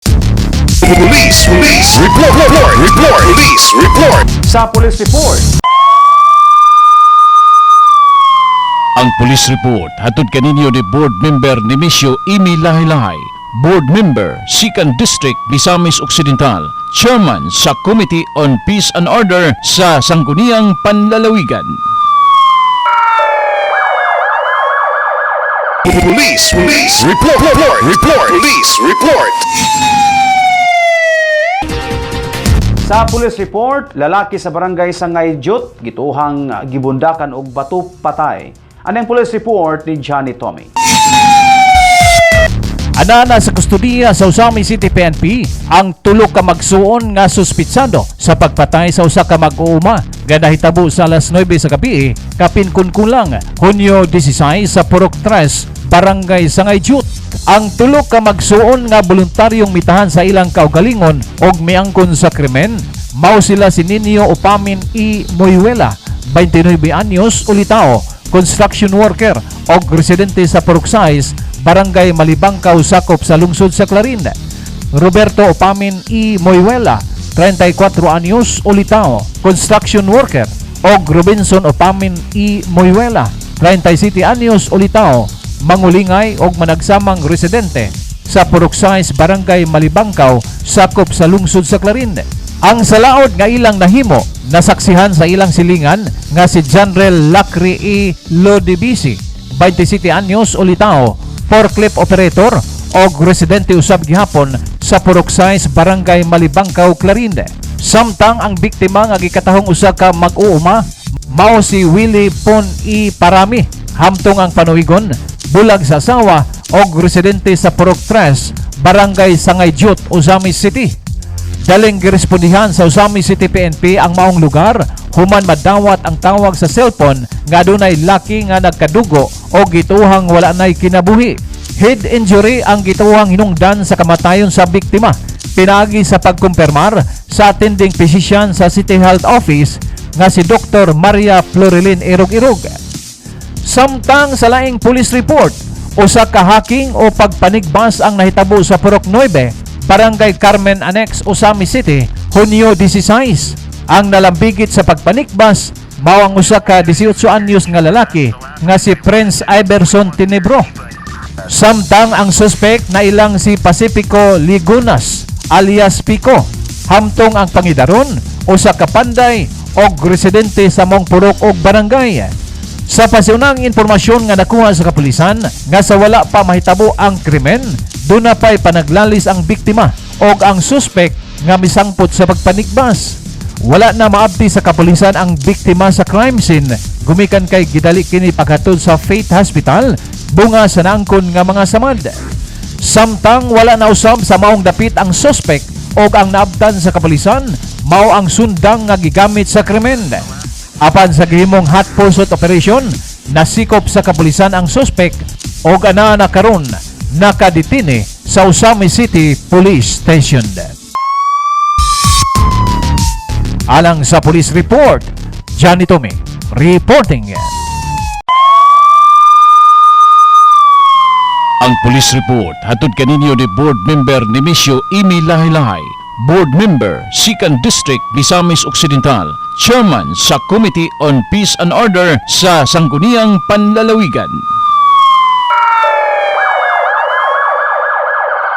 Police report. Police report. Sa police report, Ang police report hatod kaninyo ni board member Nemesio Imi Lahi-Lahi, board member 2nd District Misamis Occidental, chairman sa Committee on Peace and Order sa Sangguniang Panlalawigan. Police report. Police report. sa police report, lalaki sa barangay Sangay Jut gituhang gibundakan og bato patay. Anang police report ni Johnny Tommy. Anana sa kustudiya sa Usami City PNP ang tulo ka magsuon nga suspitsado sa pagpatay sa usa ka mag-uuma nga nahitabo sa alas 9 sa gabi kapin kunkulang Hunyo 16 sa Purok 3, Barangay Sangay Jut. Ang tulo ka magsuon nga voluntaryong mitahan sa ilang kaugalingon og miangkon sa krimen mao sila si Nino Upamin E. Moyuela, 29 anyos, ulitao, construction worker og residente sa Purok 6, Barangay Malibangkaw, sakop sa lungsod sa Clarin. Roberto Upamin E. Moyuela, 34 anyos, ulitao, construction worker og Robinson Upamin E. Moyuela, 37 anyos, ulitao, mangulingay og managsamang residente sa Purok 6, Barangay Malibangkaw, sakop sa lungsod sa Clarin. Ang salaod nga ilang nahimo nasaksihan sa ilang silingan nga si Janrel Lacri E. Lodibisi, 27 anyos, ulitao, forklift operator og residente usab gihapon sa Purok 6, Barangay Malibangkaw, Clarin. Samtang ang biktima nga gikatahong usa ka mag-uuma mao si Willie Pon E. Parami, hamtong ang panuwigon bulag sa asawa og residente sa Purok 3, Barangay Sangay Jut, Usami City. Daling girespondihan sa Usami City PNP ang maong lugar human madawat ang tawag sa cellphone nga adunay laki nga nagkadugo o gituhang wala nay kinabuhi. Head injury ang gituhang hinungdan sa kamatayon sa biktima. Pinagi sa pagkumpirmar sa attending physician sa City Health Office nga si Dr. Maria Florilyn Irog-Irog. Samtang sa laing police report, usa ka hacking o pagpanigbas ang nahitabo sa Purok 9, Barangay Carmen Annex, Usami City, Hunyo 16. Ang nalambigit sa pagpanikbas mao ang usa ka 18 anyos nga lalaki nga si Prince Iverson Tinebro. Samtang ang suspect na ilang si Pacifico Ligunas alias Pico, hamtong ang pangidaron usa ka panday og residente sa mong purok og barangay. Sa pasiunang impormasyon nga nakuha sa kapulisan nga sa wala pa mahitabo ang krimen, doon na pa'y panaglalis ang biktima o ang suspect nga misangpot sa pagpanigbas. Wala na maabti sa kapulisan ang biktima sa crime scene. Gumikan kay gidali kini paghatod sa Faith Hospital, bunga sa naangkon nga mga samad. Samtang wala na usab sa maong dapit ang suspect o ang naabtan sa kapulisan, mao ang sundang nga gigamit sa krimen. Apan sa gihimong hot pursuit operation, nasikop sa kapulisan ang suspect o ana na karon nakadetine sa Usami City Police Station. Alang sa police report, Johnny Tommy reporting. Ang police report hatod kaninyo ni board member Nemesio Imi Lahi-Lahi, board member 2nd District Misamis Occidental, chairman sa Committee on Peace and Order sa Sangguniang Panlalawigan.